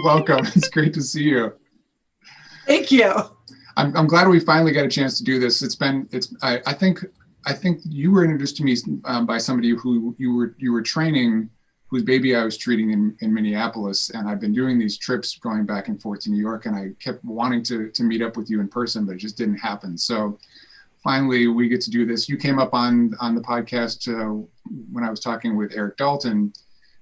Welcome. It's great to see you. Thank you. I'm glad we finally got a chance to do this. I think you were introduced to me by somebody who you were training, whose baby I was treating in Minneapolis, and I've been doing these trips going back and forth to New York, and I kept wanting to meet up with you in person, but it just didn't happen. So finally we get to do this. You came up on the podcast when I was talking with Eric Dalton,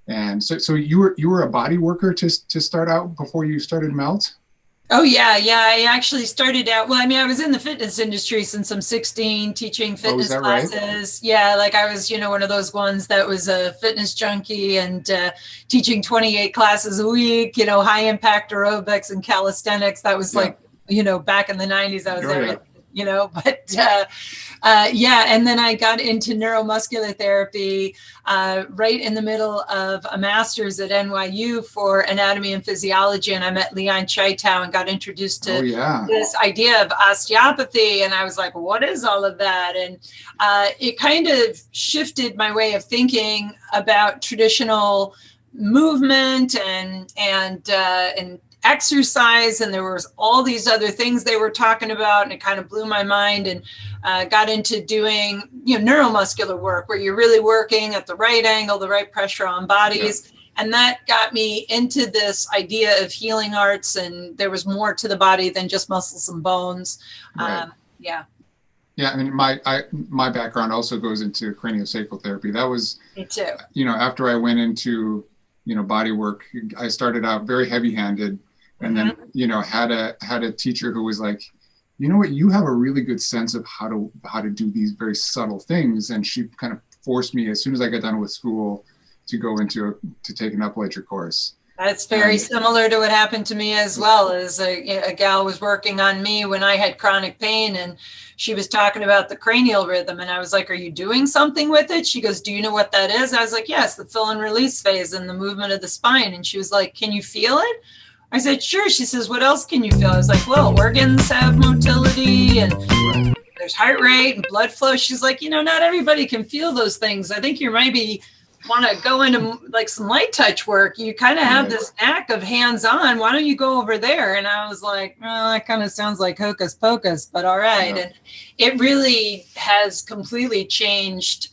and so you were a body worker to start out before you started Melt? Oh, yeah. I actually started out, well, I mean, I was in the fitness industry since I'm 16, teaching fitness classes. Right? Yeah, like I was, one of those ones that was a fitness junkie and teaching 28 classes a week, high impact aerobics and calisthenics. That was back in the 90s, I was there. And then I got into neuromuscular therapy right in the middle of a master's at NYU for anatomy and physiology. And I met Leon Chaitow and got introduced to this idea of osteopathy. And I was like, what is all of that? And it kind of shifted my way of thinking about traditional movement and exercise, and there was all these other things they were talking about, and it kind of blew my mind, and got into doing neuromuscular work where you're really working at the right angle, the right pressure on bodies. And that got me into this idea of healing arts, and there was more to the body than just muscles and bones. Right. I mean, my background also goes into craniosacral therapy. That was me too. After I went into body work, I started out very heavy-handed, and then had a teacher who was like, you have a really good sense of how to do these very subtle things, and she kind of forced me as soon as I got done with school to go to take an up-ledger course. That's very similar to what happened to me as well. As a gal was working on me when I had chronic pain, and she was talking about the cranial rhythm, and I was like, are you doing something with it? She goes, do you know what that is? I was like, yes, the fill and release phase and the movement of the spine. And she was like, can you feel it? I said, sure. She says, what else can you feel? I was like, well, organs have motility, and there's heart rate and blood flow. She's like, not everybody can feel those things. I think you maybe want to go into like some light touch work. You kind of have this knack of hands-on. Why don't you go over there? And I was like, well, that kind of sounds like hocus pocus, but all right. And it really has completely changed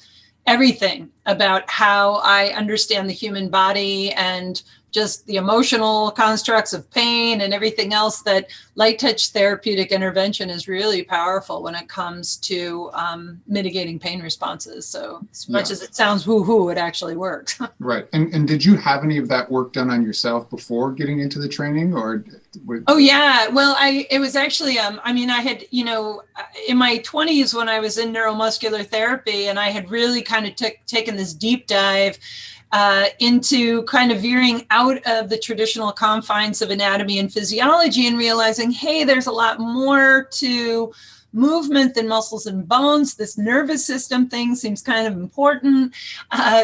everything about how I understand the human body and just the emotional constructs of pain and everything else. That light touch therapeutic intervention is really powerful when it comes to mitigating pain responses. So as much as it sounds woo-hoo, it actually works. Right. And did you have any of that work done on yourself before getting into the training, or? Oh, yeah. Well, it was actually, I had, in my 20s when I was in neuromuscular therapy, and I had really kind of taken this deep dive into kind of veering out of the traditional confines of anatomy and physiology, and realizing, hey, there's a lot more to movement than muscles and bones. This nervous system thing seems kind of important.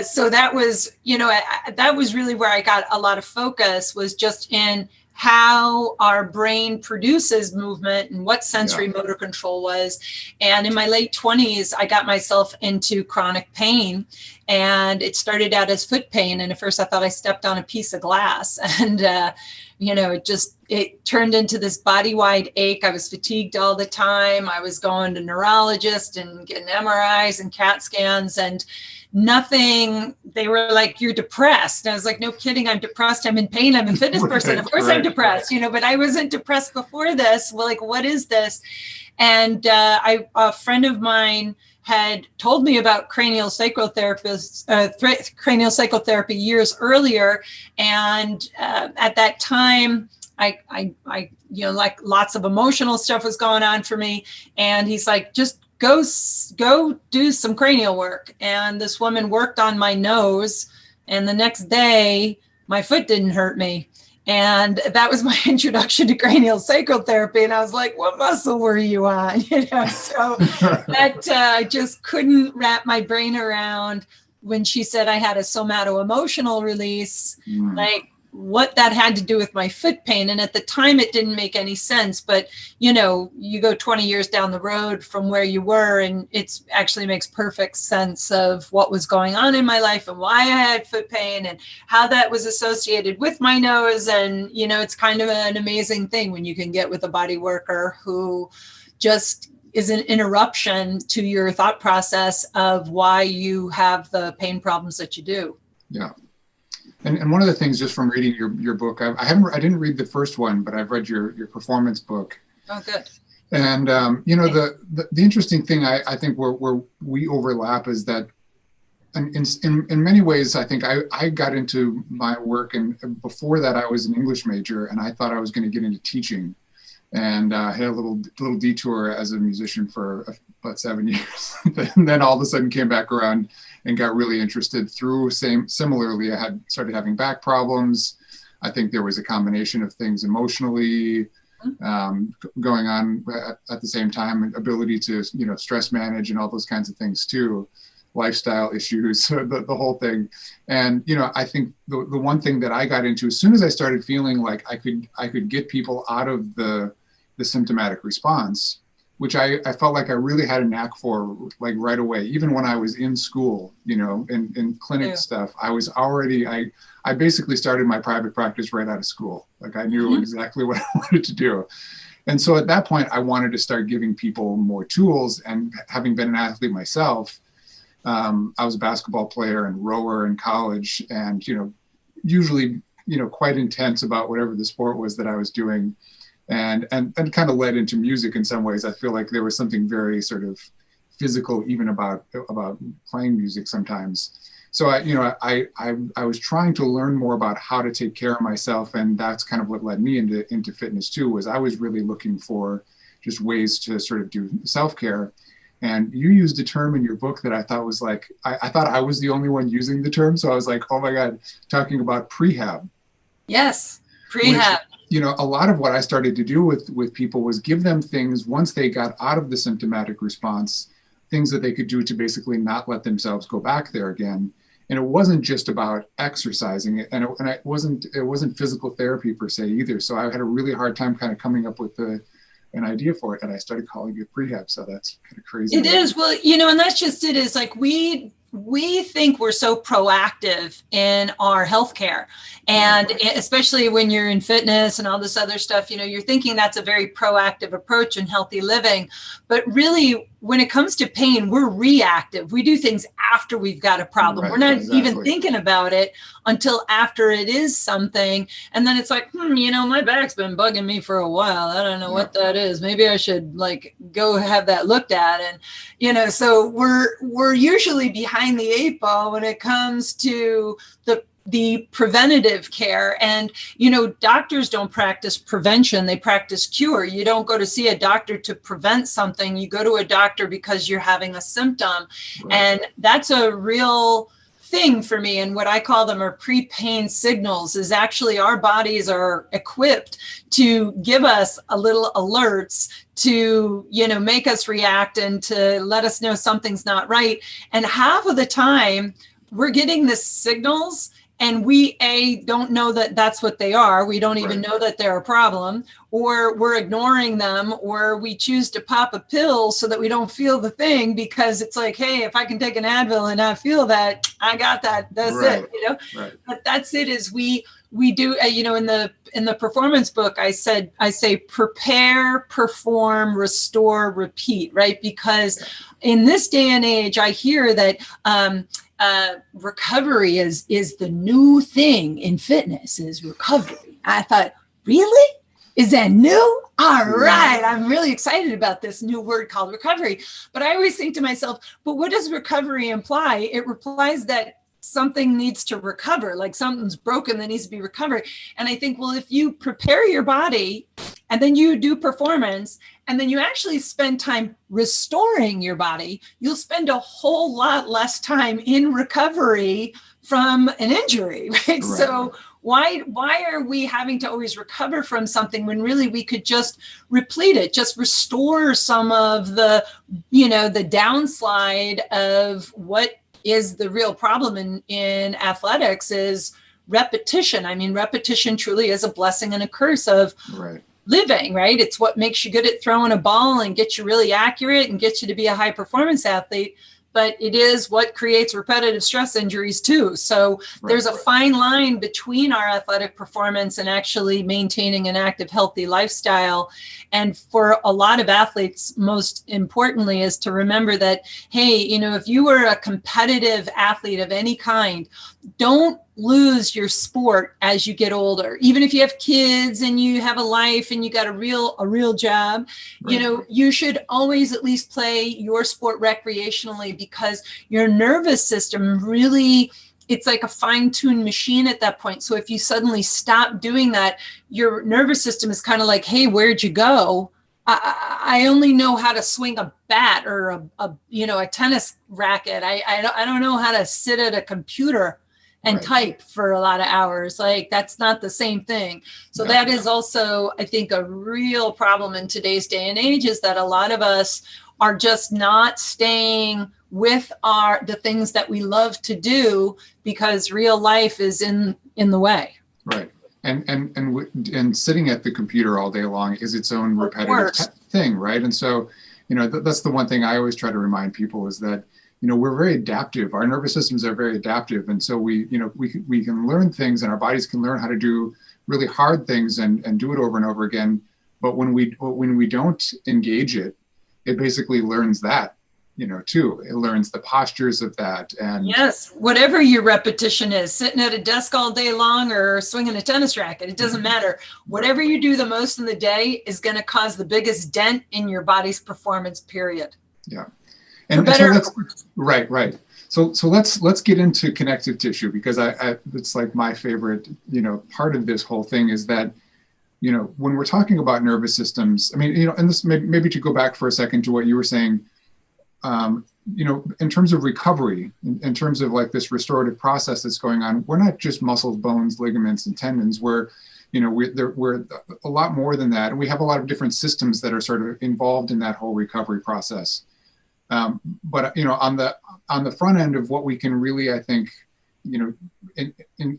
So that was, that was really where I got a lot of focus, was just in how our brain produces movement and what sensory motor control was. And in my late 20s, I got myself into chronic pain, and it started out as foot pain. And at first I thought I stepped on a piece of glass, and, it turned into this body-wide ache. I was fatigued all the time. I was going to neurologists and getting MRIs and CAT scans, and nothing. They were like, you're depressed. And I was like, no kidding, I'm depressed. I'm in pain. I'm a fitness person. Of course I'm depressed, but I wasn't depressed before this. Well, like, what is this? And a friend of mine had told me about craniosacral therapy years earlier. And at that time, I like lots of emotional stuff was going on for me. And he's like, just go do some cranial work. And this woman worked on my nose, and the next day my foot didn't hurt me. And that was my introduction to craniosacral therapy. And I was like, what muscle were you on? So that I just couldn't wrap my brain around when she said I had a somato-emotional release. Like, what that had to do with my foot pain. And at the time, it didn't make any sense. But, you go 20 years down the road from where you were, and it actually makes perfect sense of what was going on in my life and why I had foot pain and how that was associated with my nose. And, it's kind of an amazing thing when you can get with a body worker who just is an interruption to your thought process of why you have the pain problems that you do. Yeah. And one of the things, just from reading your book, I didn't read the first one, but I've read your performance book. Oh, good. And the interesting thing I think where we overlap is that in many ways, I think I got into my work, and before that I was an English major, and I thought I was going to get into teaching, and had a little detour as a musician for about 7 years. And then all of a sudden came back around and got really interested similarly. I had started having back problems. I think there was a combination of things emotionally going on at the same time, and ability to, stress manage and all those kinds of things too, lifestyle issues, the whole thing. And, I think the one thing that I got into as soon as I started feeling like I could get people out of the symptomatic response, which I felt like I really had a knack for, like right away. Even when I was in school, in clinic stuff, I was already, I basically started my private practice right out of school. Like I knew exactly what I wanted to do. And so at that point, I wanted to start giving people more tools. And having been an athlete myself, I was a basketball player and rower in college, and, usually, quite intense about whatever the sport was that I was doing. And kind of led into music in some ways. I feel like there was something very sort of physical even about playing music sometimes. So I was trying to learn more about how to take care of myself, and that's kind of what led me into fitness too. Was I was really looking for just ways to sort of do self-care. And you used a term in your book that I thought was like, I thought I was the only one using the term. So I was like, oh my God, talking about prehab. Yes, prehab. Which, a lot of what I started to do with people was give them things once they got out of the symptomatic response, things that they could do to basically not let themselves go back there again. And it wasn't just about exercising, and it wasn't physical therapy per se either. So I had a really hard time kind of coming up with an idea for it, and I started calling it prehab. So that's kind of crazy. It is. Well, and that's just it, is like we think we're so proactive in our healthcare, and especially when you're in fitness and all this other stuff, you're thinking that's a very proactive approach in healthy living. But really, when it comes to pain, we're reactive. We do things after we've got a problem. We're not even thinking about it until after it is something. And then it's like, my back's been bugging me for a while. I don't know what that is. Maybe I should go have that looked at. And, so we're usually behind the 8 ball when it comes to the preventative care. And, doctors don't practice prevention. They practice cure. You don't go to see a doctor to prevent something. You go to a doctor because you're having a symptom. Right. And that's a real thing for me. And what I call them are pre-pain signals, is actually our bodies are equipped to give us a little alerts to, make us react and to let us know something's not right. And half of the time we're getting the signals, and we don't know that that's what they are. We don't even know that they're a problem, or we're ignoring them, or we choose to pop a pill so that we don't feel the thing, because it's like, hey, if I can take an Advil and not feel that, I got that. That's it. But that's it. Is we do, in the performance book, I say prepare, perform, restore, repeat, right? Because in this day and age, I hear that recovery is the new thing in fitness, is recovery. I thought, really? Is that new? All right. I'm really excited about this new word called recovery. But I always think to myself, but what does recovery imply? It implies that something needs to recover, like something's broken that needs to be recovered. And I think, well, if you prepare your body and then you do performance, and then you actually spend time restoring your body, you'll spend a whole lot less time in recovery from an injury, right? So why are we having to always recover from something when really we could just replete it, just restore some of the, the downslide of what is the real problem in athletics, is repetition. I mean, repetition truly is a blessing and a curse of living, right? It's what makes you good at throwing a ball and gets you really accurate and gets you to be a high performance athlete. But it is what creates repetitive stress injuries too. So there's a fine line between our athletic performance and actually maintaining an active, healthy lifestyle. And for a lot of athletes, most importantly, is to remember that, hey, you know, if you were a competitive athlete of any kind, don't lose your sport as you get older. Even if you have kids and you have a life and you got a real job, you know, you should always at least play your sport recreationally, because your nervous system really, it's like a fine-tuned machine at that point. So if you suddenly stop doing that, your nervous system is kind of like, hey, where'd you go? I only know how to swing a bat or a tennis racket. I don't know how to sit at a computer and type for a lot of hours. Like, that's not the same thing. So that is also, I think, a real problem in today's day and age, is that a lot of us are just not staying with the things that we love to do because real life is in the way. Right. And sitting at the computer all day long is its own repetitive thing, right? And so, you know, that's the one thing I always try to remind people, is that, you know, we're very adaptive. Our nervous systems are very adaptive. And so we can learn things, and our bodies can learn how to do really hard things and do it over and over again. But when we don't engage it, it basically learns that, you know, too. It learns the postures of that. And yes, whatever your repetition is, sitting at a desk all day long or swinging a tennis racket, it doesn't matter. Whatever you do the most in the day is going to cause the biggest dent in your body's performance, period. Yeah. And so right. So let's get into connective tissue, because it's like my favorite, you know, part of this whole thing is that, you know, when we're talking about nervous systems, I mean, you know, and this maybe to go back for a second to what you were saying, you know, in terms of recovery, in terms of like this restorative process that's going on, we're not just muscles, bones, ligaments, and tendons. We're a lot more than that, and we have a lot of different systems that are sort of involved in that whole recovery process. But, you know, on the front end of what we can really, I think, you know,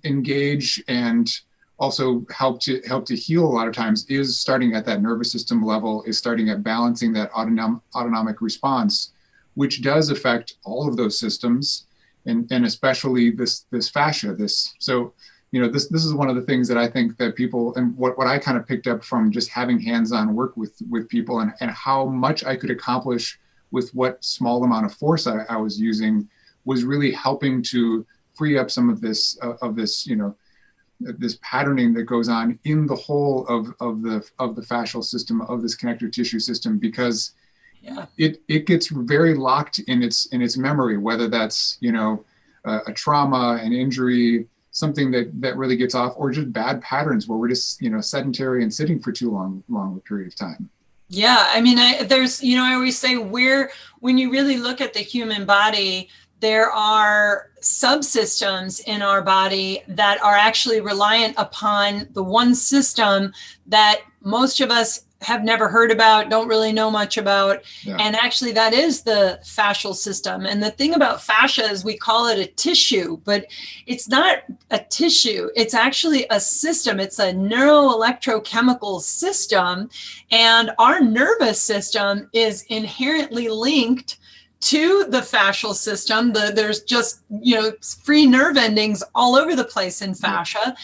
engage and also help to heal a lot of times is starting at that nervous system level, is starting at balancing that autonomic response, which does affect all of those systems, and especially this fascia. So, you know, this is one of the things that I think that people, and what I kind of picked up from just having hands-on work with people, and how much I could accomplish with what small amount of force I was using, was really helping to free up some of this, you know, this patterning that goes on in the whole of the fascial system, of this connective tissue system, because it gets very locked in its memory, whether that's, you know, a trauma, an injury, something that really gets off, or just bad patterns where we're just, you know, sedentary and sitting for too long a period of time. Yeah, I mean, there's, you know, I always say, when you really look at the human body, there are subsystems in our body that are actually reliant upon the one system that most of us have never heard about, don't really know much about. Yeah. And actually that is the fascial system. And the thing about fascia is we call it a tissue, but it's not a tissue. It's actually a system. It's a neuroelectrochemical system. And our nervous system is inherently linked to the fascial system. There's just, you know, free nerve endings all over the place in fascia.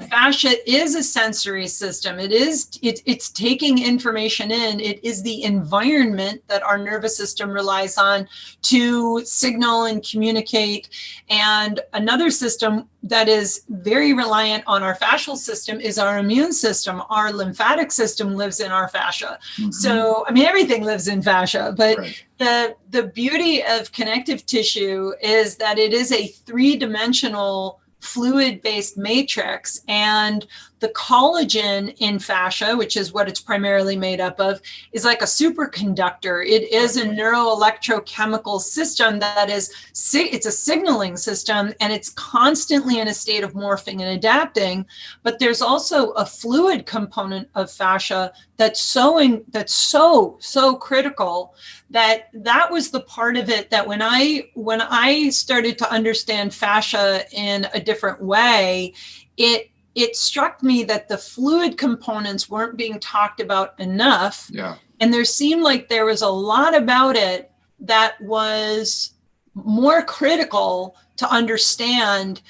Fascia is a sensory system. It's taking information in. It is the environment that our nervous system relies on to signal and communicate. And another system that is very reliant on our fascial system is our immune system. Our lymphatic system lives in our fascia. Mm-hmm. So, I mean, everything lives in fascia, but the beauty of connective tissue is that it is a three-dimensional fluid-based matrix, and the collagen in fascia, which is what it's primarily made up of, is like a superconductor. It is a neuroelectrochemical system that is, it's a signaling system, and it's constantly in a state of morphing and adapting. But there's also a fluid component of fascia that's so critical, that was the part of it that when I started to understand fascia in a different way, it struck me that the fluid components weren't being talked about enough. Yeah. And there seemed like there was a lot about it that was more critical to understand,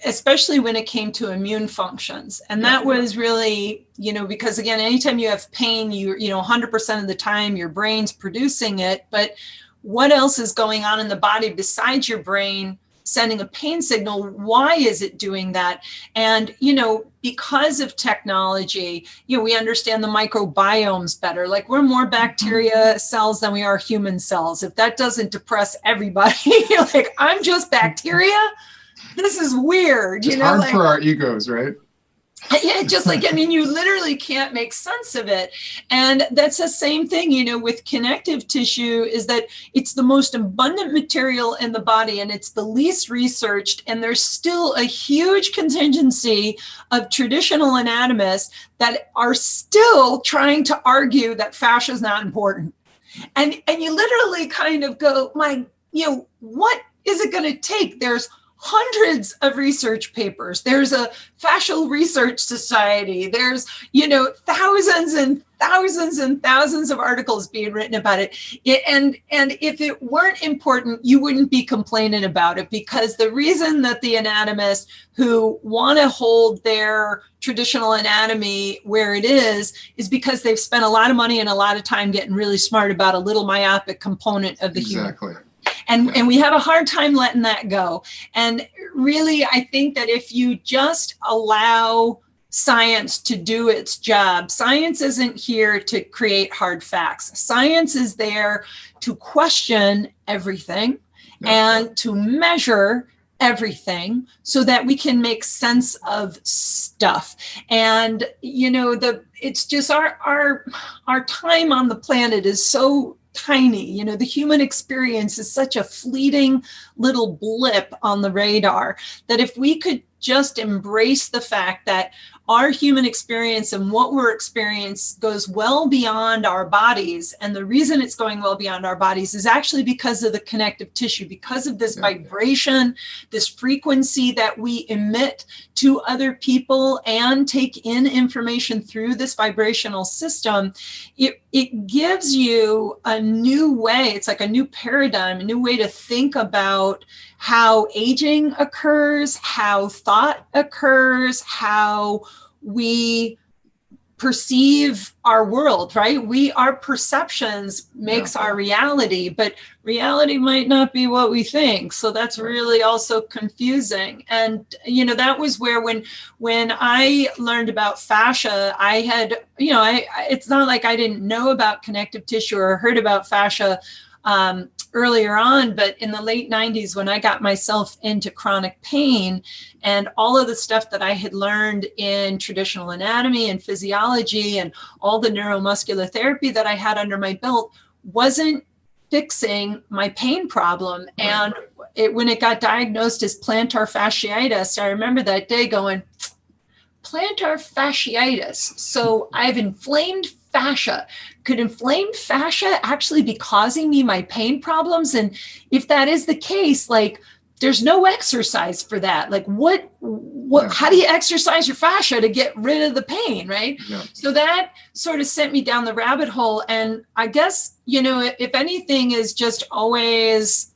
especially when it came to immune functions. And that was really, because again, anytime you have pain, 100% of the time your brain's producing it, but what else is going on in the body besides your brain sending a pain signal? Why is it doing that? And, because of technology, we understand the microbiomes better. Like, we're more bacteria cells than we are human cells. If that doesn't depress everybody, like, I'm just bacteria. This is weird. It's hard for our egos, right? Yeah, just like, you literally can't make sense of it. And that's the same thing, with connective tissue, is that it's the most abundant material in the body and it's the least researched. And there's still a huge contingency of traditional anatomists that are still trying to argue that fascia is not important. And you literally kind of go, what is it going to take? There's hundreds of research papers. There's a fascial research society. There's, thousands and thousands and thousands of articles being written about it. And if it weren't important, you wouldn't be complaining about it, because the reason that the anatomists who want to hold their traditional anatomy where it is because they've spent a lot of money and a lot of time getting really smart about a little myopic component of the human. And we have a hard time letting that go. And really, I think that if you just allow science to do its job, science isn't here to create hard facts. Science is there to question everything and to measure everything so that we can make sense of stuff. And, it's just our time on the planet is so tiny. The human experience is such a fleeting little blip on the radar that if we could just embrace the fact that our human experience and what we're experiencing goes well beyond our bodies. And the reason it's going well beyond our bodies is actually because of the connective tissue, because of this vibration, this frequency that we emit to other people and take in information through this vibrational system. It gives you a new way. It's like a new paradigm, a new way to think about how aging occurs, how thought occurs, how we perceive our world, right? Our perceptions makes our reality, but reality might not be what we think. So that's really also confusing. And, that was where when I learned about fascia, I had, it's not like I didn't know about connective tissue or heard about fascia earlier on, but in the late 90s, when I got myself into chronic pain and all of the stuff that I had learned in traditional anatomy and physiology and all the neuromuscular therapy that I had under my belt wasn't fixing my pain problem. And when it got diagnosed as plantar fasciitis, I remember that day going, plantar fasciitis. So I have inflamed fascia. Could inflamed fascia actually be causing me my pain problems? And if that is the case, there's no exercise for that. How do you exercise your fascia to get rid of the pain, right? Yeah. So that sort of sent me down the rabbit hole. And I guess, if anything is just always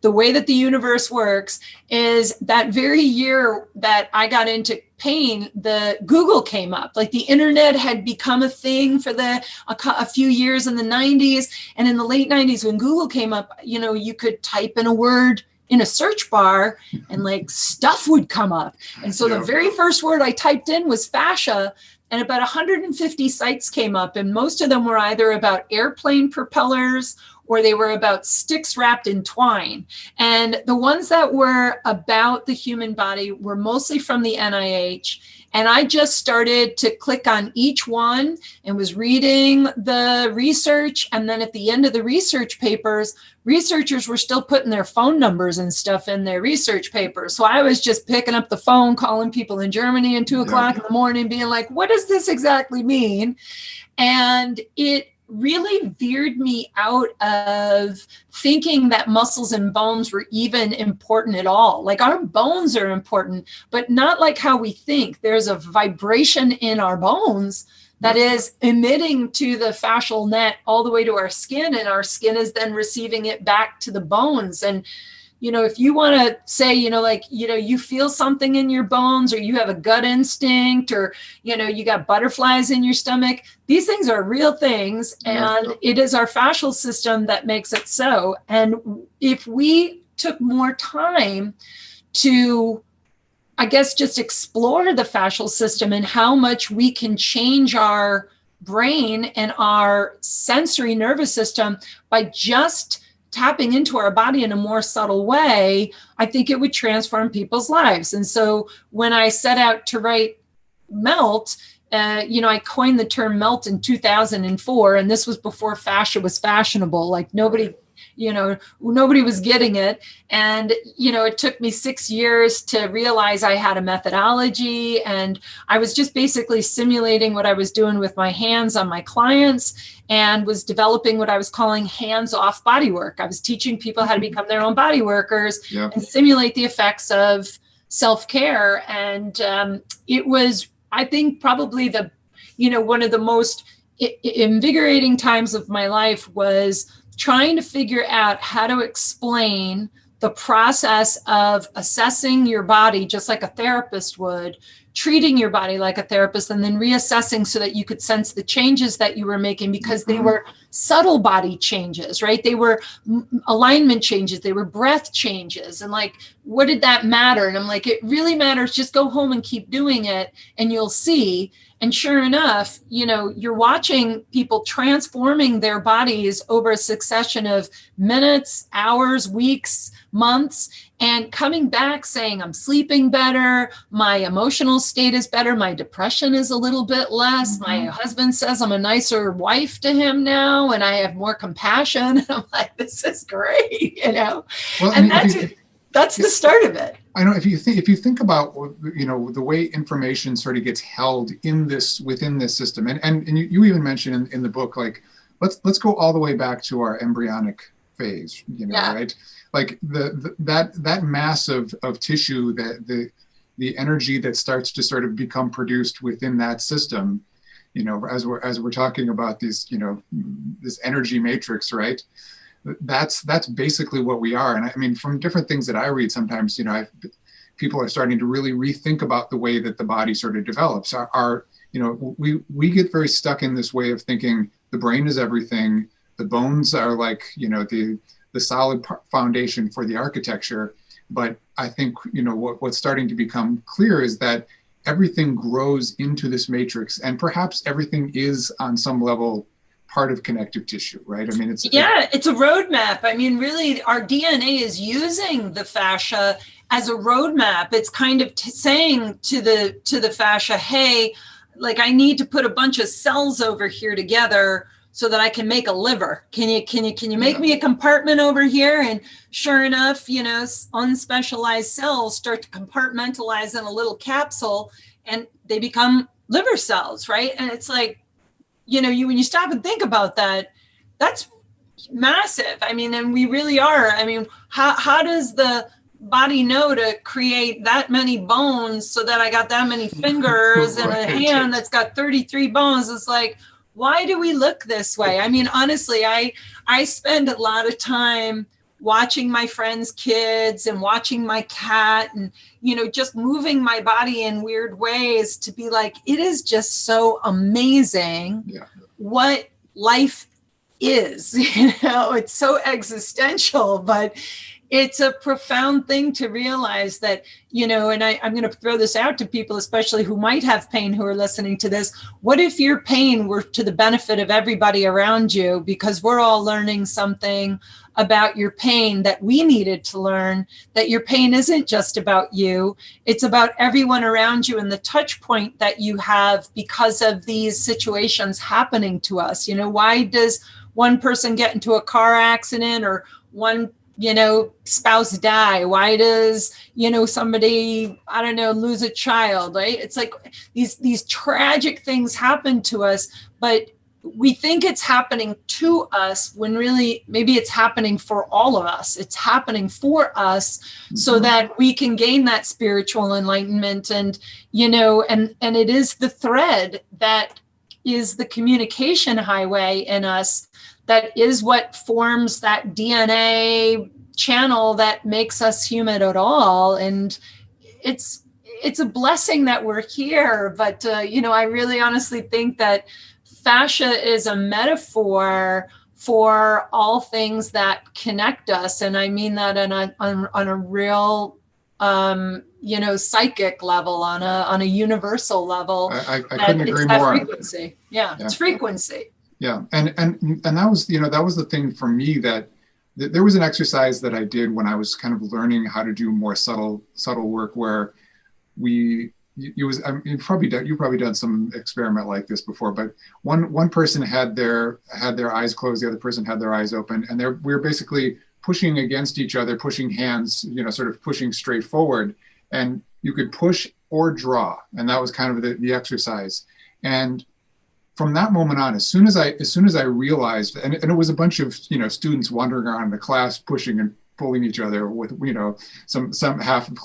the way that the universe works, is that very year that I got into pain, the Google came up. Like, the internet had become a thing for a few years in the 90s. And in the late 90s, when Google came up, you could type in a word in a search bar and stuff would come up. And so the very first word I typed in was fascia, and about 150 sites came up, and most of them were either about airplane propellers or they were about sticks wrapped in twine. And the ones that were about the human body were mostly from the NIH. And I just started to click on each one and was reading the research. And then at the end of the research papers, researchers were still putting their phone numbers and stuff in their research papers. So I was just picking up the phone, calling people in Germany at 2 o'clock in the morning, being like, what does this exactly mean? And it really veered me out of thinking that muscles and bones were even important at all. Like, our bones are important, but not like how we think. There's a vibration in our bones that is emitting to the fascial net all the way to our skin, and our skin is then receiving it back to the bones. And if you want to say, you feel something in your bones, or you have a gut instinct, or, you got butterflies in your stomach, these things are real things. And it is our fascial system that makes it so. And if we took more time to, I guess, just explore the fascial system and how much we can change our brain and our sensory nervous system by just tapping into our body in a more subtle way, I think it would transform people's lives. And so when I set out to write Melt, I coined the term melt in 2004, and this was before fascia was fashionable. Like, nobody was getting it. And, it took me 6 years to realize I had a methodology, and I was just basically simulating what I was doing with my hands on my clients, and was developing what I was calling hands-off bodywork. I was teaching people how to become their own body workers and simulate the effects of self-care. And it was, I think, probably one of the most invigorating times of my life was trying to figure out how to explain the process of assessing your body just like a therapist would, treating your body like a therapist, and then reassessing so that you could sense the changes that you were making, because they were subtle body changes, right? They were alignment changes, they were breath changes. And like, what did that matter? And I'm like, it really matters. Just go home and keep doing it, and you'll see. And sure enough, you're watching people transforming their bodies over a succession of minutes, hours, weeks, months, and coming back saying, I'm sleeping better, my emotional state is better, my depression is a little bit less, my husband says I'm a nicer wife to him now, and I have more compassion. And I'm like, this is great, Well, and that's the start of it. I know if you think about the way information sort of gets held within this system, and you even mentioned in the book, like, let's go all the way back to our embryonic phase, right? Like that mass of tissue, that the energy that starts to sort of become produced within that system, as we're talking about these, this energy matrix, right? That's basically what we are. And I mean, from different things that I read, sometimes, people are starting to really rethink about the way that the body sort of develops. We get very stuck in this way of thinking the brain is everything. The bones are like, the solid foundation for the architecture. But I think, what's starting to become clear is that everything grows into this matrix, and perhaps everything is on some level part of connective tissue, right? I mean, it's a roadmap. I mean, really, our DNA is using the fascia as a roadmap. It's kind of saying to the fascia, hey, like, I need to put a bunch of cells over here together so that I can make a liver. Can you make me a compartment over here? And sure enough, unspecialized cells start to compartmentalize in a little capsule, and they become liver cells, right? And it's like, when you stop and think about that, that's massive. I mean, and we really are. I mean, how does the body know to create that many bones so that I got that many fingers and a hand that's got 33 bones? It's like, why do we look this way? I mean, honestly, I spend a lot of time watching my friends' kids and watching my cat, and, just moving my body in weird ways to be like, it is just so amazing what life is. It's so existential, but it's a profound thing to realize that, and I'm going to throw this out to people, especially who might have pain, who are listening to this. What if your pain were to the benefit of everybody around you, because we're all learning something about your pain that we needed to learn, that your pain isn't just about you, it's about everyone around you and the touch point that you have because of these situations happening to us. Why does one person get into a car accident, or one spouse die? Why does, somebody, I don't know, lose a child, right? It's like these tragic things happen to us, but we think it's happening to us when really maybe it's happening for all of us. It's happening for us so that we can gain that spiritual enlightenment. And, and it is the thread that is the communication highway in us, that is what forms that DNA channel that makes us human at all. And it's a blessing that we're here. But, I really honestly think that fascia is a metaphor for all things that connect us. And I mean that on a real, psychic level, on a universal level. I couldn't agree more. Frequency. Yeah, it's frequency. Yeah. And that was, that was the thing for me, that there was an exercise that I did when I was kind of learning how to do more subtle work, where you've probably done some experiment like this before, but one person had their eyes closed, the other person had their eyes open, and we were basically pushing against each other, pushing hands, sort of pushing straight forward, and you could push or draw, and that was kind of the exercise. And from that moment on, as soon as I realized, and it was a bunch of students wandering around the class, pushing and pulling each other with some half of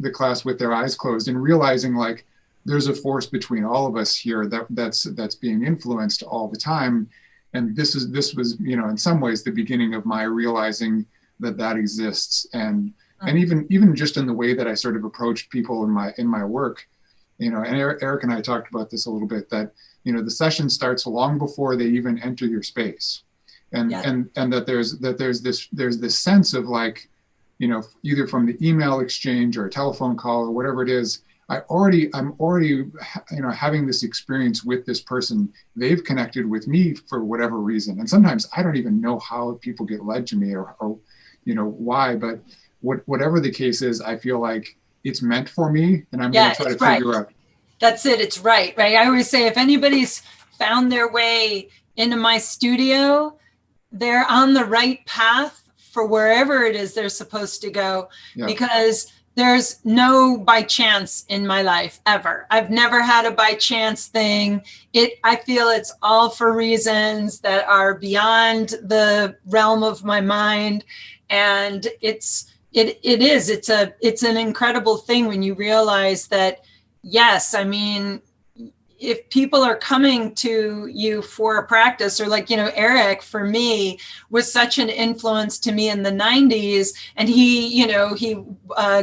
the class with their eyes closed, and realizing like there's a force between all of us here that's being influenced all the time. And this was in some ways the beginning of my realizing that exists. And even just in the way that I sort of approached people in my work, and Eric and I talked about this a little bit, that the session starts long before they even enter your space. And that there's this sense of like, either from the email exchange or a telephone call or whatever it is, I'm already having this experience with this person. They've connected with me for whatever reason, and sometimes I don't even know how people get led to me or why. But whatever the case is, I feel like it's meant for me, and I'm going to try to figure out. That's it. It's right. I always say, if anybody's found their way into my studio, they're on the right path for wherever it is they're supposed to go, because there's no by chance in my life ever. I've never had a by chance thing. I feel it's all for reasons that are beyond the realm of my mind. And it's an incredible thing when you realize that, yes, I mean, if people are coming to you for a practice, or like, Eric, for me, was such an influence to me in the 90s. And he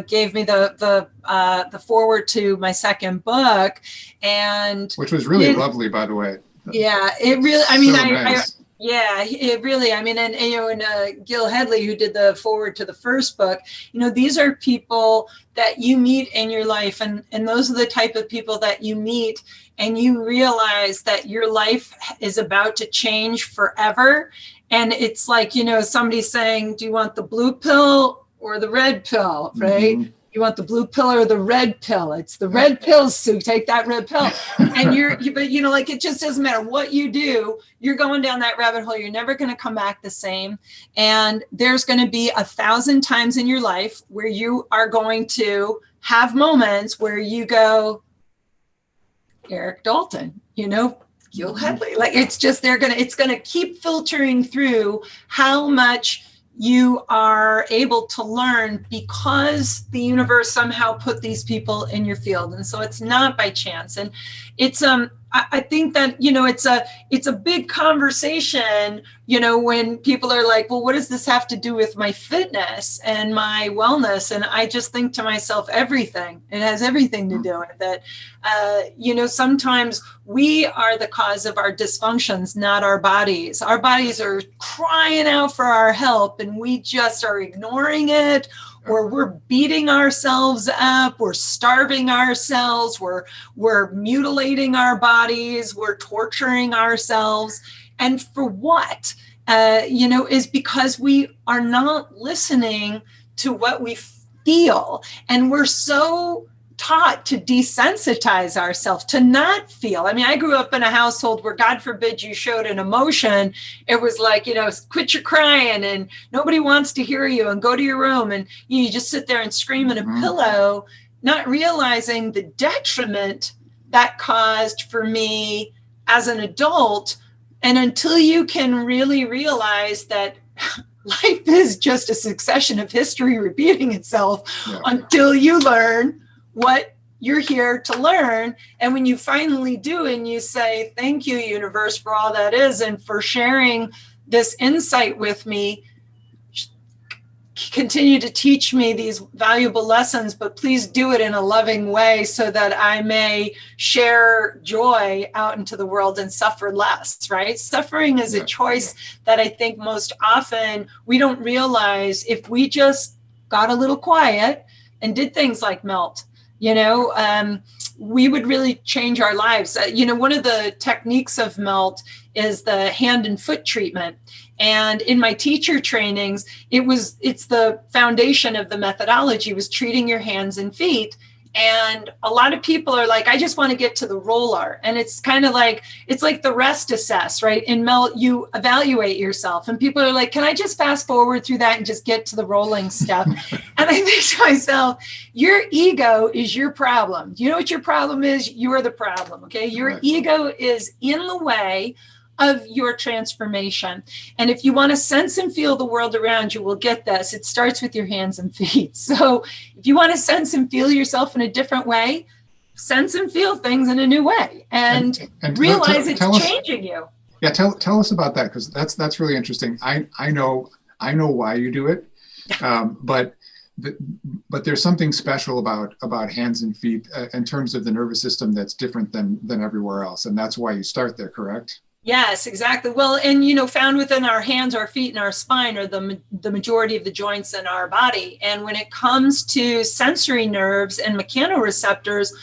gave me the forward to my second book, and which was really lovely, by the way. Yeah, it really, I mean, nice. It really, I mean, and Gil Headley, who did the forward to the first book, these are people that you meet in your life, and those are the type of people that you meet, and you realize that your life is about to change forever. And it's like, somebody saying, do you want the blue pill or the red pill, right? Mm-hmm. You want the blue pill or the red pill? It's the red pill, Sue. Take that red pill. And but like, it just doesn't matter what you do. You're going down that rabbit hole. You're never going to come back the same. And there's going to be 1,000 times in your life where you are going to have moments where you go, Eric Dalton, Gil Headley. Like, it's just, it's going to keep filtering through how much you are able to learn, because the universe somehow put these people in your field. And so it's not by chance. And it's, I think that, it's a big conversation, when people are like, well, what does this have to do with my fitness and my wellness? And I just think to myself, everything. It has everything to do with it. Sometimes we are the cause of our dysfunctions, not our bodies. Our bodies are crying out for our help, and we just are ignoring it, or we're beating ourselves up, we're starving ourselves, we're mutilating our bodies, we're torturing ourselves. And for what? Is because we are not listening to what we feel. And we're so taught to desensitize ourselves, to not feel. I mean, I grew up in a household where, God forbid, you showed an emotion. It was like, quit your crying, and nobody wants to hear you, and go to your room, and you just sit there and scream in a pillow, not realizing the detriment that caused for me as an adult. And until you can really realize that life is just a succession of history repeating itself, until you learn what you're here to learn. And when you finally do, and you say, thank you, universe, for all that is, and for sharing this insight with me, continue to teach me these valuable lessons, but please do it in a loving way so that I may share joy out into the world and suffer less, right? Suffering is a choice that I think most often we don't realize. If we just got a little quiet and did things like melt, we would really change our lives. One of the techniques of melt is the hand and foot treatment. And in my teacher trainings, it's the foundation of the methodology was treating your hands and feet. And a lot of people are like, I just want to get to the roller. And it's kind of like, it's like the rest assess, right? In melt, you evaluate yourself. And people are like, can I just fast forward through that and just get to the rolling stuff? And I think to myself, your ego is your problem. You know what your problem is? You're the problem, okay? Your ego is in the way of your transformation. And if you want to sense and feel the world around you, we'll get this. It starts with your hands and feet. So if you want to sense and feel yourself in a different way, sense and feel things in a new way, and realize it's changing you. Yeah, tell us about that, because that's really interesting. I know why you do it, but there's something special about hands and feet in terms of the nervous system that's different than everywhere else, and that's why you start there, correct? Yes, exactly. Well, and found within our hands, our feet, and our spine are the majority of the joints in our body. And when it comes to sensory nerves and mechanoreceptors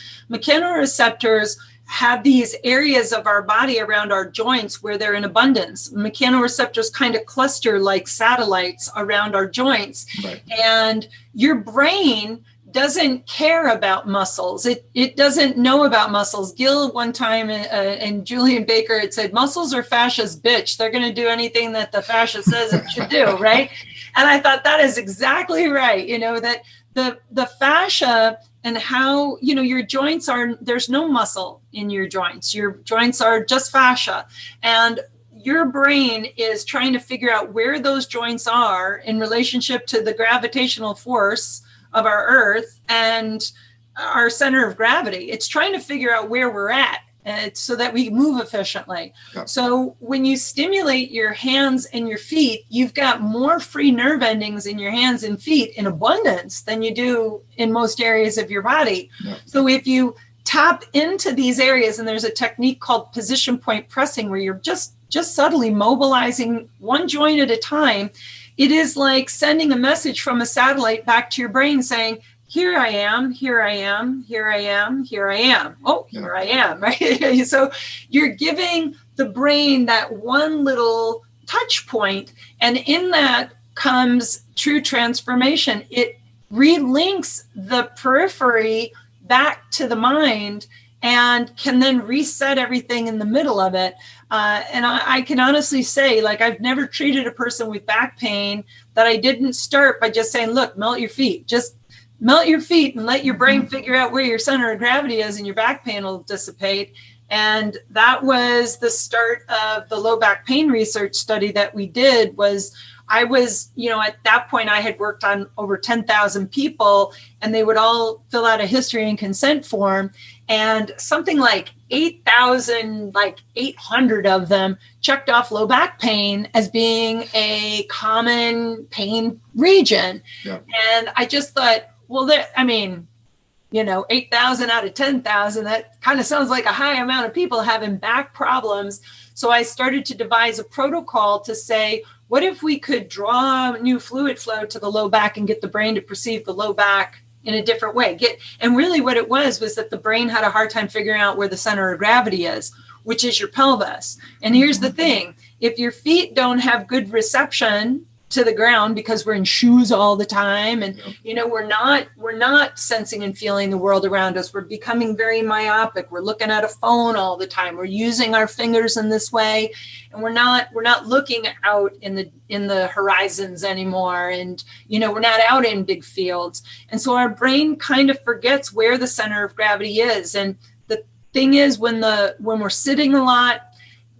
have these areas of our body around our joints where they're in abundance. Mechanoreceptors kind of cluster like satellites around our joints. Right. And your brain doesn't care about muscles. It doesn't know about muscles. Gil one time and Julian Baker had said, muscles are fascia's bitch. They're going to do anything that the fascia says it should do, right? And I thought that is exactly right. That the fascia and how, your joints there's no muscle in your joints. Your joints are just fascia. And your brain is trying to figure out where those joints are in relationship to the gravitational force of our earth and our center of gravity. It's trying to figure out where we're at so that we move efficiently. Yeah. So when you stimulate your hands and your feet, you've got more free nerve endings in your hands and feet in abundance than you do in most areas of your body. Yeah. So if you tap into these areas, and there's a technique called position point pressing, where you're just subtly mobilizing one joint at a time, it is like sending a message from a satellite back to your brain saying, here I am, here I am, here I am, here I am. Oh, here I am, right? So you're giving the brain that one little touch point, and in that comes true transformation. It relinks the periphery back to the mind and can then reset everything in the middle of it. And I can honestly say, I've never treated a person with back pain that I didn't start by just saying, look, melt your feet. Just melt your feet and let your brain figure out where your center of gravity is, and your back pain will dissipate. And that was the start of the low back pain research study that we did. Was I was, at that point I had worked on over 10,000 people, and they would all fill out a history and consent form. And something like 8,000, like 800 of them checked off low back pain as being a common pain region. Yeah. And I just thought, well, 8,000 out of 10,000, that kind of sounds like a high amount of people having back problems. So I started to devise a protocol to say, what if we could draw new fluid flow to the low back and get the brain to perceive the low back in a different way? And really what it was that the brain had a hard time figuring out where the center of gravity is, which is your pelvis. And here's the thing, if your feet don't have good reception to the ground because we're in shoes all the time, and we're not sensing and feeling the world around us, we're becoming very myopic, we're looking at a phone all the time, we're using our fingers in this way, and we're not looking out in the horizons anymore, and we're not out in big fields, and so our brain kind of forgets where the center of gravity is. And the thing is, when we're sitting a lot,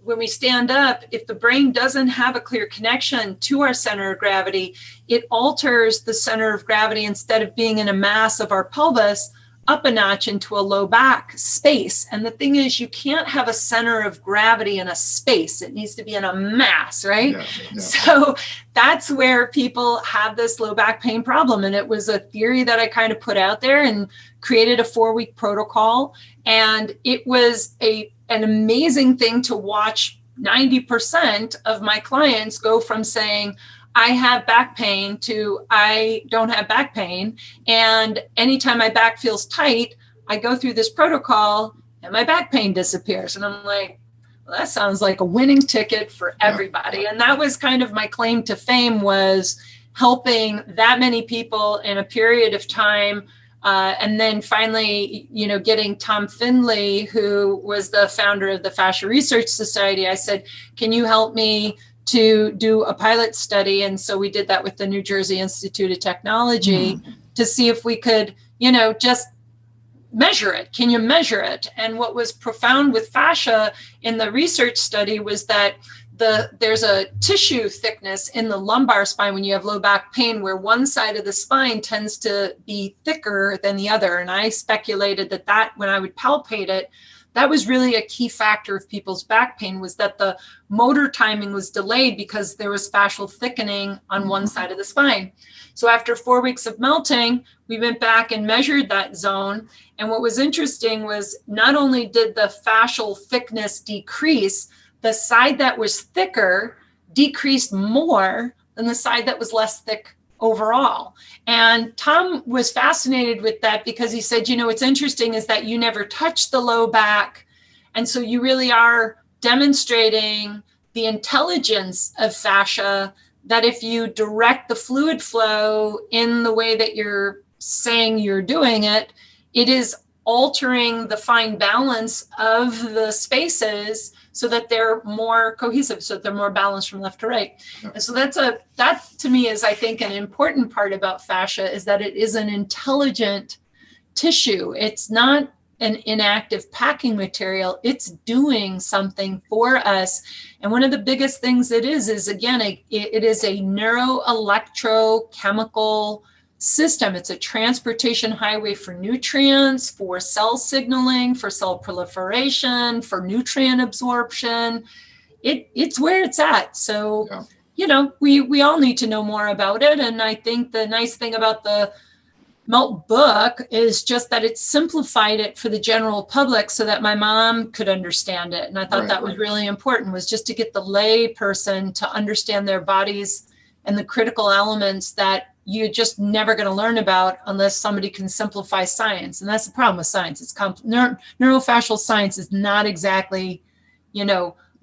when we stand up, if the brain doesn't have a clear connection to our center of gravity, it alters the center of gravity. Instead of being in a mass of our pelvis, up a notch into a low back space. And the thing is, you can't have a center of gravity in a space. It needs to be in a mass, right? Yeah. So that's where people have this low back pain problem. And it was a theory that I kind of put out there and created a 4-week protocol. And it was an amazing thing to watch 90% of my clients go from saying, I have back pain to I don't have back pain. And anytime my back feels tight, I go through this protocol and my back pain disappears. And I'm like, well, that sounds like a winning ticket for everybody. Yeah. And that was kind of my claim to fame, was helping that many people in a period of time. And then finally, getting Tom Findlay, who was the founder of the Fascia Research Society, I said, can you help me to do a pilot study? And so we did that with the New Jersey Institute of Technology to see if we could, just measure it. Can you measure it? And what was profound with fascia in the research study was that there's a tissue thickness in the lumbar spine when you have low back pain, where one side of the spine tends to be thicker than the other. And I speculated that when I would palpate it, that was really a key factor of people's back pain, was that the motor timing was delayed because there was fascial thickening on one side of the spine. So after 4 weeks of melting, we went back and measured that zone. And what was interesting was not only did the fascial thickness decrease, the side that was thicker decreased more than the side that was less thick overall. And Tom was fascinated with that because he said, what's interesting is that you never touch the low back. And so you really are demonstrating the intelligence of fascia, that if you direct the fluid flow in the way that you're saying you're doing it, it is altering the fine balance of the spaces so that they're more cohesive, so that they're more balanced from left to right. Yeah. And so that to me is, I think, an important part about fascia, is that it is an intelligent tissue. It's not an inactive packing material. It's doing something for us. And one of the biggest things it is again, it is a neuroelectrochemical system. It's a transportation highway for nutrients, for cell signaling, for cell proliferation, for nutrient absorption. It's where it's at. So, we all need to know more about it. And I think the nice thing about the Melt book is just that it simplified it for the general public so that my mom could understand it. And I thought that was really important, was just to get the lay person to understand their bodies and the critical elements that you're just never going to learn about unless somebody can simplify science. And that's the problem with science. It's neurofascial science is not exactly,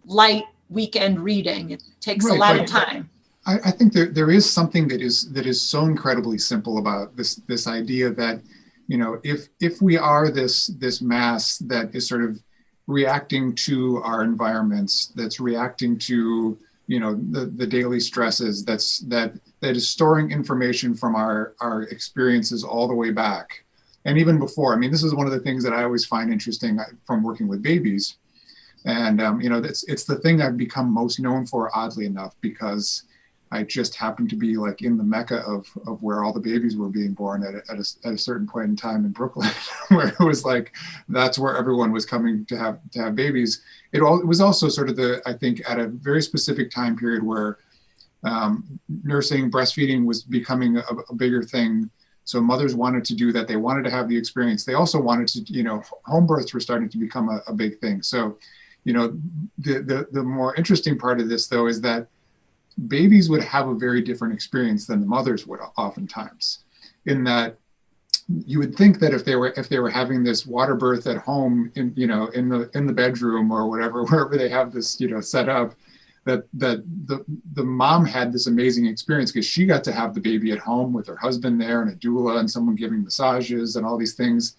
light weekend reading. It takes a lot of time. I think there is something that is so incredibly simple about this idea that, if we are this mass that is sort of reacting to our environments, that's reacting to, the daily stresses, that is storing information from our experiences all the way back. And even before. I mean, this is one of the things that I always find interesting from working with babies. And, it's the thing I've become most known for, oddly enough, because I just happened to be like in the mecca of where all the babies were being born at a certain point in time in Brooklyn, where it was like, that's where everyone was coming to have babies. It was also sort of I think at a very specific time period where nursing, breastfeeding was becoming a bigger thing. So mothers wanted to do that. They wanted to have the experience. They also wanted to, home births were starting to become a big thing. So, the more interesting part of this though, is that babies would have a very different experience than the mothers would oftentimes, in that you would think that if they were having this water birth at home in the bedroom or whatever, wherever they have this, set up, that the mom had this amazing experience because she got to have the baby at home with her husband there and a doula and someone giving massages and all these things.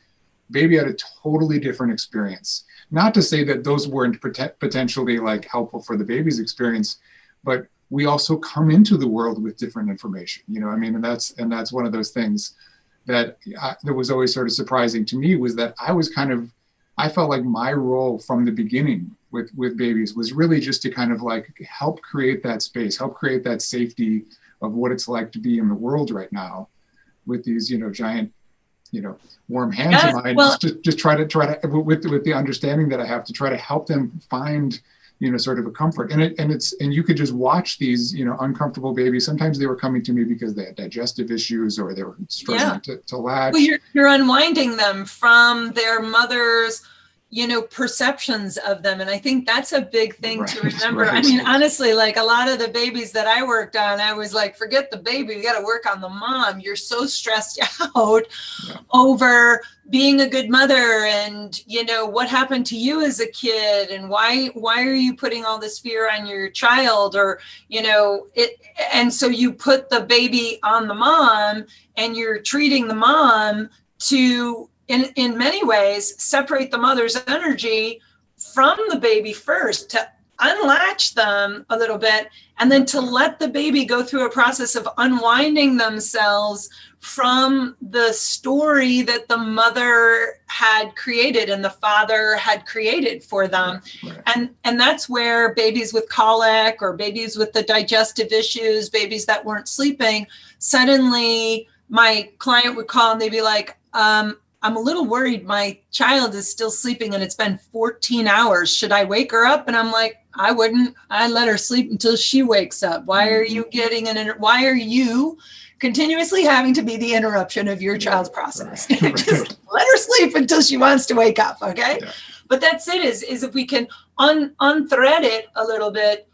Baby had a totally different experience. Not to say that those weren't potentially like helpful for the baby's experience, but we also come into the world with different information, and that's one of those things that was always sort of surprising to me, was that I felt like my role from the beginning with babies was really just to kind of like help create that space, help create that safety of what it's like to be in the world right now with these, giant, warm hands of mine, just try to with the understanding that I have to try to help them find, sort of a comfort. And you could just watch these, uncomfortable babies. Sometimes they were coming to me because they had digestive issues or they were struggling to latch. Well, you're unwinding them from their mother's, perceptions of them. And I think that's a big thing to remember. Right. I mean, honestly, like a lot of the babies that I worked on, I was like, forget the baby, we got to work on the mom. You're so stressed out over being a good mother and, what happened to you as a kid and why are you putting all this fear on your child or, and so you put the baby on the mom and you're treating the mom to, in many ways, separate the mother's energy from the baby first, to unlatch them a little bit, and then to let the baby go through a process of unwinding themselves from the story that the mother had created and the father had created for them. Right. And that's where babies with colic or babies with the digestive issues, babies that weren't sleeping, suddenly my client would call and they'd be like, I'm a little worried my child is still sleeping and it's been 14 hours. Should I wake her up? And I'm like, I wouldn't. I let her sleep until she wakes up. Why are you why are you continuously having to be the interruption of your child's process? Right. Just let her sleep until she wants to wake up. Okay. Yeah. But that's it is if we can unthread it a little bit,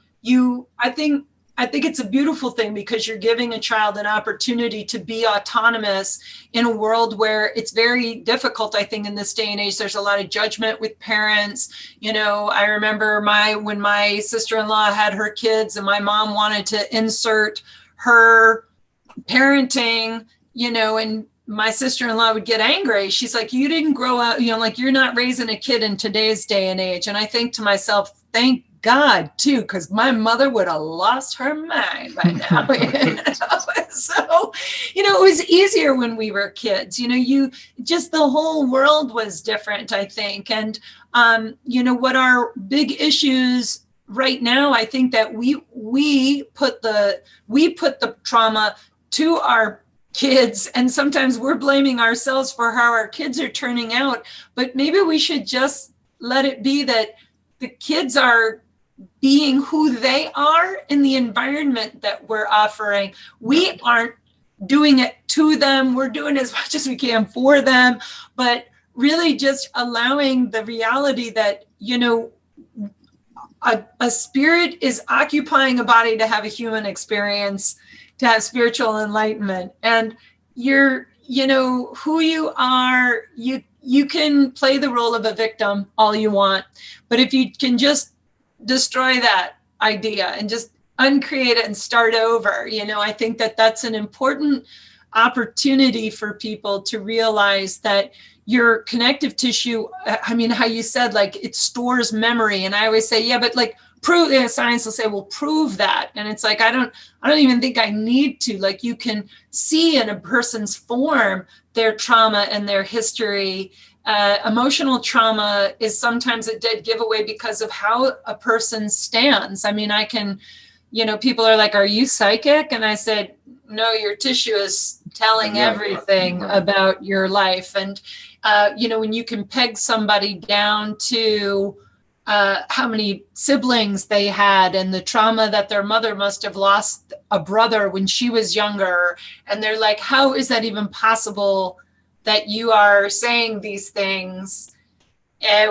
I think it's a beautiful thing because you're giving a child an opportunity to be autonomous in a world where it's very difficult. I think in this day and age, there's a lot of judgment with parents. I remember when my sister-in-law had her kids and my mom wanted to insert her parenting, and my sister-in-law would get angry. She's like, you didn't grow up, like you're not raising a kid in today's day and age. And I think to myself, thank God too, because my mother would have lost her mind by now. So, it was easier when we were kids. The whole world was different, I think. And what our big issues right now, I think that we put the trauma to our kids, and sometimes we're blaming ourselves for how our kids are turning out. But maybe we should just let it be that the kids are being who they are in the environment that we're offering. We aren't doing it to them. We're doing as much as we can for them, but really just allowing the reality that, a spirit is occupying a body to have a human experience, to have spiritual enlightenment. And you're, who you are, you can play the role of a victim all you want, but if you can just destroy that idea and just uncreate it and start over, I think that that's an important opportunity for people to realize that your connective tissue, how you said, like, it stores memory. And I always say, yeah, but like prove, science will say, well, prove that. And it's like, I don't even think I need to. Like, you can see in a person's form their trauma and their history. Emotional trauma is sometimes a dead giveaway because of how a person stands. I can people are like, are you psychic? And I said, no, your tissue is telling everything about your life. And, when you can peg somebody down to how many siblings they had and the trauma that their mother must have lost a brother when she was younger. And they're like, how is that even possible that you are saying these things?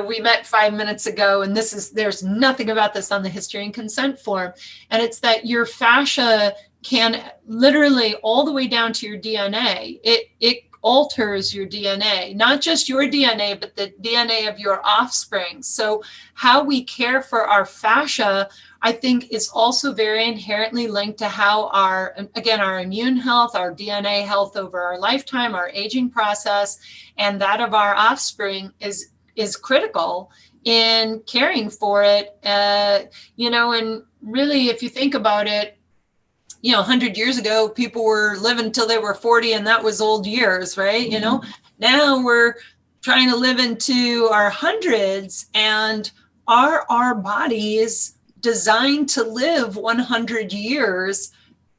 We met 5 minutes ago, and there's nothing about this on the history and consent form. And it's that your fascia can literally all the way down to your DNA. It alters your DNA, not just your DNA, but the DNA of your offspring. So how we care for our fascia, I think, is also very inherently linked to how our immune health, our DNA health over our lifetime, our aging process, and that of our offspring is critical in caring for it. And really, if you think about it, 100 years ago, people were living until they were 40, and that was old years, right? Now we're trying to live into our hundreds, and our body is designed to live 100 years,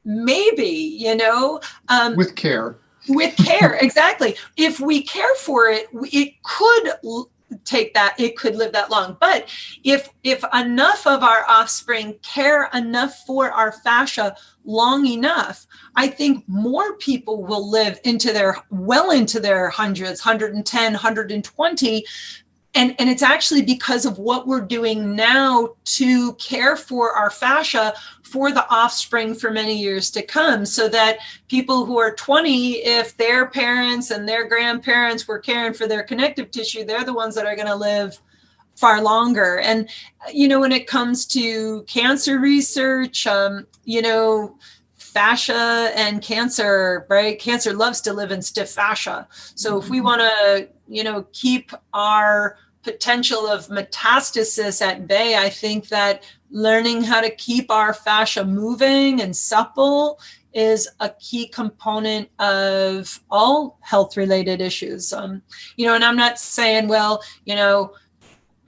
maybe, with care. With care, exactly. If we care for it, it could it could live that long. But if enough of our offspring care enough for our fascia long enough, I think more people will live into their hundreds, 110, 120. And it's actually because of what we're doing now to care for our fascia for the offspring for many years to come, so that people who are 20, if their parents and their grandparents were caring for their connective tissue, they're the ones that are going to live far longer. And, when it comes to cancer research, fascia and cancer, right? Cancer loves to live in stiff fascia. So if we want to, keep our potential of metastasis at bay, I think that learning how to keep our fascia moving and supple is a key component of all health-related issues. And I'm not saying,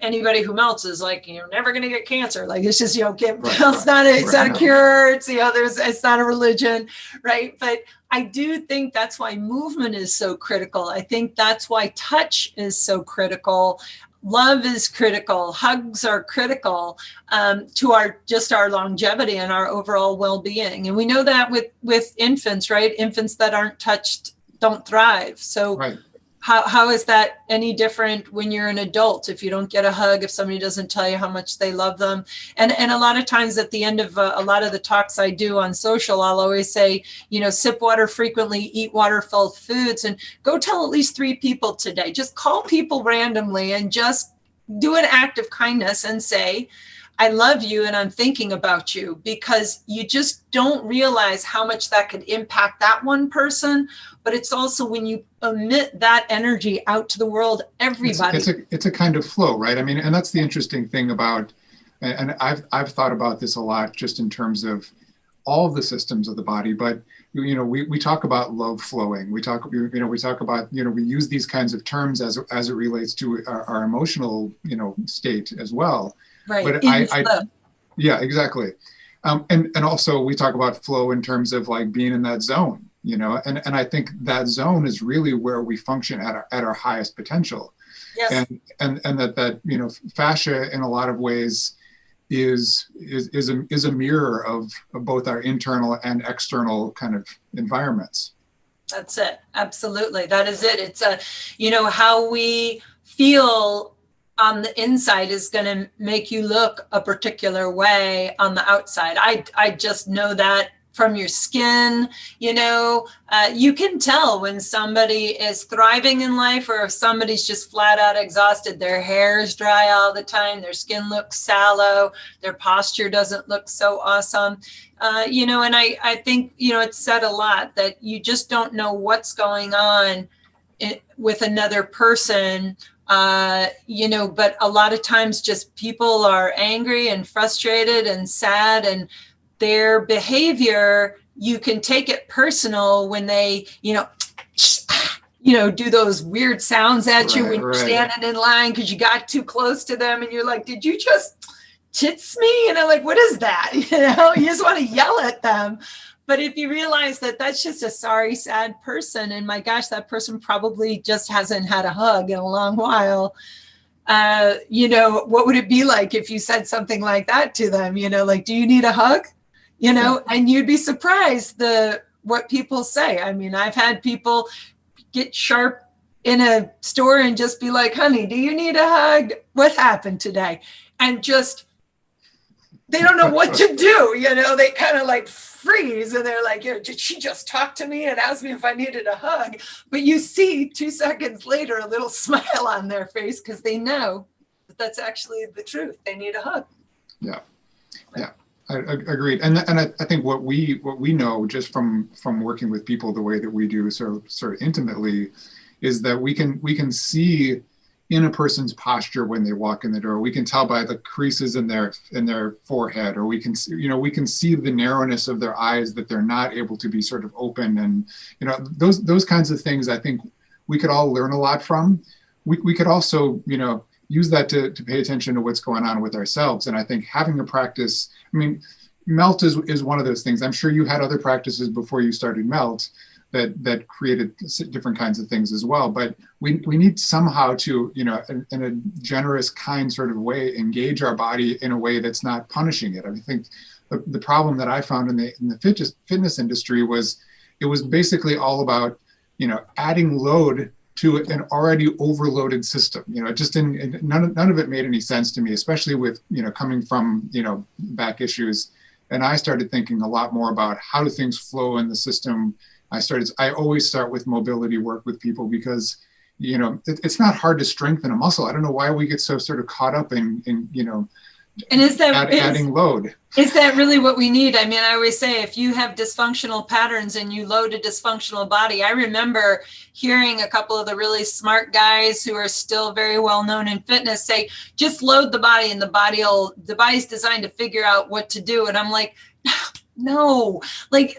anybody who melts is like, you're never going to get cancer. Like, it's just, it's not a cure. It's, it's not a religion, right? But I do think that's why movement is so critical. I think that's why touch is so critical. Love is critical. Hugs are critical to our longevity and our overall well-being. And we know that with infants, right? Infants that aren't touched don't thrive. So right. How is that any different when you're an adult? If you don't get a hug, if somebody doesn't tell you how much they love them. And a lot of times at the end of a lot of the talks I do on social, I'll always say, sip water frequently, eat water-filled foods, and go tell at least 3 people today. Just call people randomly and just do an act of kindness and say, I love you and I'm thinking about you, because you just don't realize how much that could impact that one person. But it's also when you emit that energy out to the world, everybody. It's a kind of flow, right? I mean, and that's the interesting thing about, and I've thought about this a lot just in terms of all of the systems of the body, but we talk about love flowing. We talk about, we use these kinds of terms as it relates to our emotional, state as well. Right. But yeah, exactly. And also we talk about flow in terms of like being in that zone, and I think that zone is really where we function at our highest potential. Yes. And that fascia in a lot of ways is a mirror of both our internal and external kind of environments. That's it. Absolutely. That is it. It's how we feel on the inside is going to make you look a particular way on the outside. I just know that from your skin, you can tell when somebody is thriving in life or if somebody's just flat out exhausted. Their hair is dry all the time. Their skin looks sallow. Their posture doesn't look so awesome. And I think, it's said a lot that you just don't know what's going on with another person. But a lot of times just people are angry and frustrated and sad, and their behavior, you can take it personal when they, do those weird sounds at you when you're standing in line because you got too close to them and you're like, did you just tits me? Like, what is that? You just want to yell at them. But if you realize that that's just a sorry, sad person, and my gosh, that person probably just hasn't had a hug in a long while. What would it be like if you said something like that to them? Like, do you need a hug? And you'd be surprised what people say. I mean, I've had people get sharp in a store and just be like, honey, do you need a hug? What happened today? And just, they don't know what to do. They kind of like freeze, and they're like, did she just talk to me and ask me if I needed a hug? But you see 2 seconds later, a little smile on their face, because they know that that's actually the truth. They need a hug. Yeah. I agreed. And I think what we know just from working with people the way that we do sort of intimately is that we can see in a person's posture when they walk in the door. We can tell by the creases in their forehead, or we can see the narrowness of their eyes, that they're not able to be sort of open, and those kinds of things. I think we could all learn a lot from. We could also use that to pay attention to what's going on with ourselves. And I think having a practice, I mean, melt is one of those things. I'm sure you had other practices before you started melt that created different kinds of things as well. But we need somehow to, in a generous, kind sort of way, engage our body in a way that's not punishing it. I think the problem that I found in the fitness industry was, it was basically all about, adding load to an already overloaded system. None of it made any sense to me, especially with, coming from, back issues. And I started thinking a lot more about how do things flow in the system. I always start with mobility work with people, because, it's not hard to strengthen a muscle. I don't know why we get so sort of caught up in and adding load. Is that really what we need? I mean, I always say, if you have dysfunctional patterns and you load a dysfunctional body, I remember hearing a couple of the really smart guys who are still very well known in fitness say, just load the body and the body's designed to figure out what to do. And I'm like, no, like,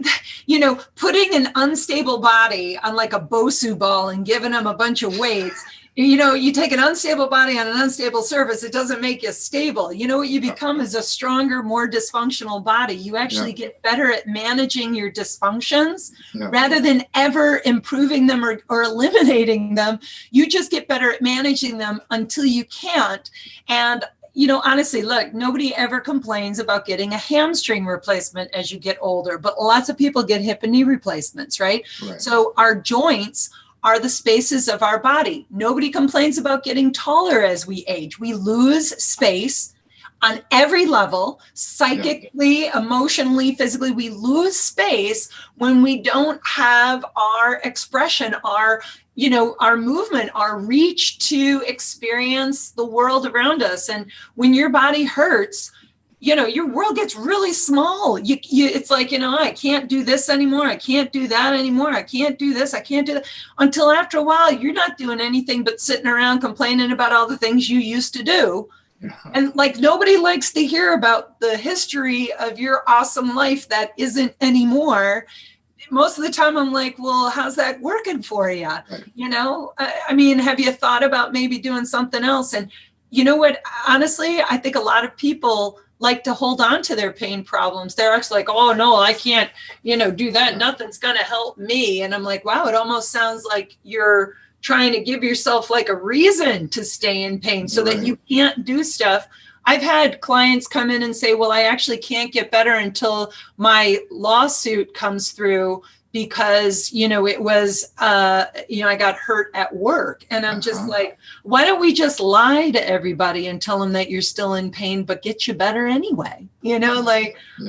putting an unstable body on like a Bosu ball and giving them a bunch of weights, you take an unstable body on an unstable surface, it doesn't make you stable. What you become is a stronger, more dysfunctional body. You actually get better at managing your dysfunctions rather than ever improving them or eliminating them. You just get better at managing them until you can't. And honestly, look, nobody ever complains about getting a hamstring replacement as you get older, but lots of people get hip and knee replacements, right? So our joints are the spaces of our body. Nobody complains about getting taller as we age. We lose space on every level, psychically, emotionally, physically. We lose space when we don't have our expression, our movement, our reach to experience the world around us. And when your body hurts, your world gets really small. It's like, I can't do this anymore. I can't do that anymore. I can't do this. I can't do that. Until after a while, you're not doing anything but sitting around complaining about all the things you used to do. And like, nobody likes to hear about the history of your awesome life that isn't anymore. Most of the time I'm like, well, how's that working for you? I mean, have you thought about maybe doing something else? And you know what, honestly, I think a lot of people like to hold on to their pain problems. They're actually like, oh no, I can't, do that. Nothing's going to help me. And I'm like, wow, it almost sounds like you're trying to give yourself like a reason to stay in pain so that you can't do stuff. I've had clients come in and say, well, I actually can't get better until my lawsuit comes through because, it was, I got hurt at work. And I'm just like, why don't we just lie to everybody and tell them that you're still in pain, but get you better anyway?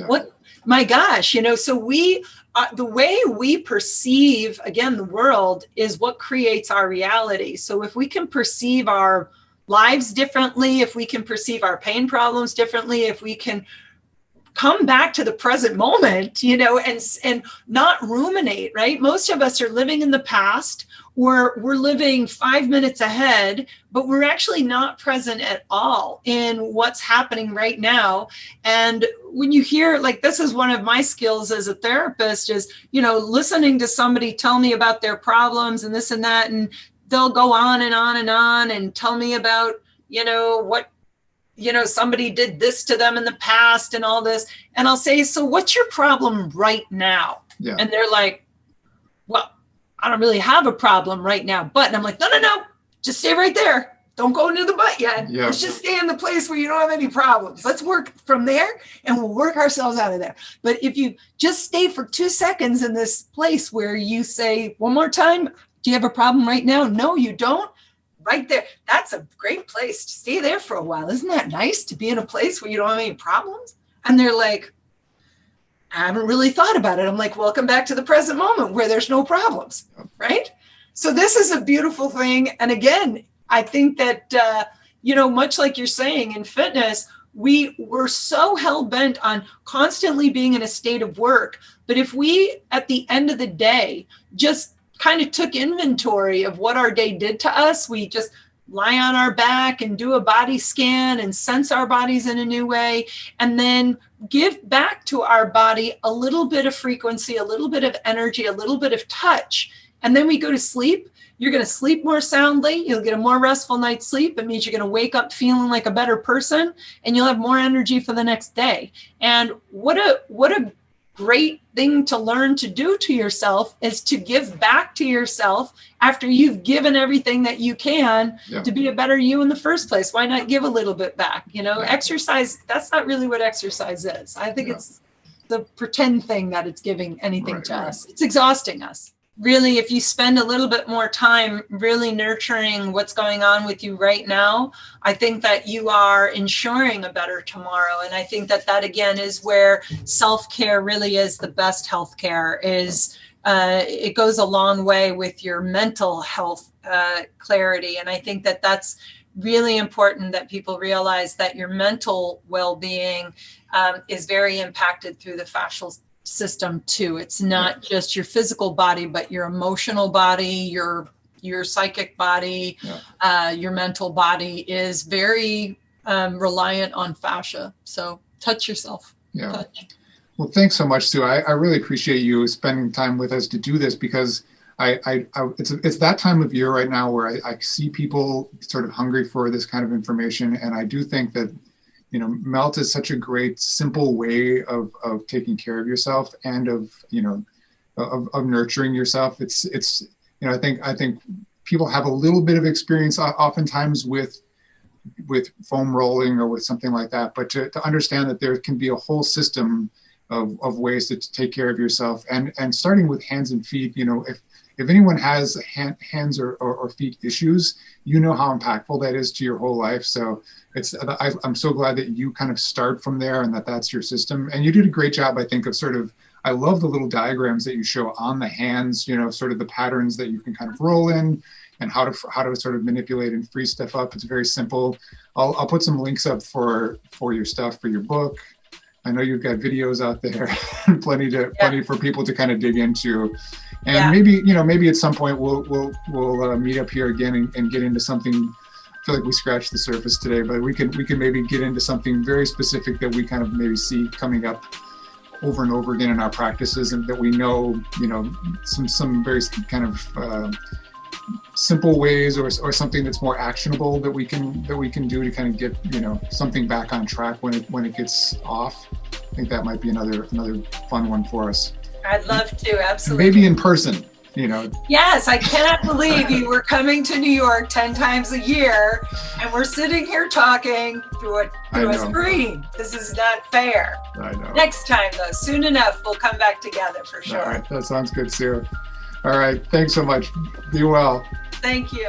What, my gosh, so the way we perceive, again, the world is what creates our reality. So if we can perceive our lives differently, if we can perceive our pain problems differently, if we can come back to the present moment, and not ruminate, right? Most of us are living in the past, or we're living 5 minutes ahead, but we're actually not present at all in what's happening right now. And when you hear, like, this is one of my skills as a therapist is, listening to somebody tell me about their problems and this and that, and they'll go on and on and on and tell me about, what somebody did this to them in the past and all this. And I'll say, so what's your problem right now? Yeah. And they're like, well, I don't really have a problem right now, but, and I'm like, no, just stay right there. Don't go into the butt yet. Yeah. Let's just stay in the place where you don't have any problems. Let's work from there and we'll work ourselves out of there. But if you just stay for 2 seconds in this place where you say one more time, do you have a problem right now? No, you don't. Right there. That's a great place to stay there for a while. Isn't that nice to be in a place where you don't have any problems? And they're like, I haven't really thought about it. I'm like, welcome back to the present moment where there's no problems, right? So this is a beautiful thing. And again, I think that, much like you're saying in fitness, we were so hell-bent on constantly being in a state of work. But if we, at the end of the day, just kind of took inventory of what our day did to us, we just lie on our back and do a body scan and sense our bodies in a new way, and then give back to our body a little bit of frequency, a little bit of energy, a little bit of touch, and then we go to sleep. You're going to sleep more soundly. You'll get a more restful night's sleep. It means you're going to wake up feeling like a better person, and you'll have more energy for the next day. And what a great thing to learn to do to yourself is to give back to yourself after you've given everything that you can to be a better you in the first place. Why not give a little bit back? Exercise, that's not really what exercise is. I think it's the pretend thing that it's giving anything to us. It's exhausting us. Really, if you spend a little bit more time really nurturing what's going on with you right now, I think that you are ensuring a better tomorrow. And I think that again is where self-care really is the best healthcare. It goes a long way with your mental health clarity. And I think that that's really important, that people realize that your mental well-being is very impacted through the fascial system too. It's not just your physical body, but your emotional body, your psychic body, your mental body is very reliant on fascia. So touch yourself. Yeah. Touch. Well, thanks so much, Sue. I really appreciate you spending time with us to do this, because it's that time of year right now where I see people sort of hungry for this kind of information, and I do think that melt is such a great, simple way of taking care of yourself and of nurturing yourself. It's I think people have a little bit of experience oftentimes with foam rolling or with something like that, but to understand that there can be a whole system of ways to take care of yourself, and starting with hands and feet. If anyone has hands or feet issues, how impactful that is to your whole life. So I'm so glad that you kind of start from there and that's your system. And you did a great job, I think, of I love the little diagrams that you show on the hands, sort of the patterns that you can kind of roll in and how to sort of manipulate and free stuff up. It's very simple. I'll put some links up for your stuff, for your book. I know you've got videos out there, plenty for people to kind of dig into. And maybe at some point we'll meet up here again and get into something. I feel like we scratched the surface today, but we can maybe get into something very specific that we kind of maybe see coming up over and over again in our practices, and that we know, some very kind of simple ways or something that's more actionable that we can do to kind of get something back on track when it gets off. I think that might be another fun one for us. I'd love to, absolutely. Maybe in person, Yes, I cannot believe you were coming to New York 10 times a year, and we're sitting here talking through a screen. This is not fair. I know. Next time, though, soon enough, we'll come back together for sure. All right, that sounds good, Sue. All right, thanks so much. Be well. Thank you.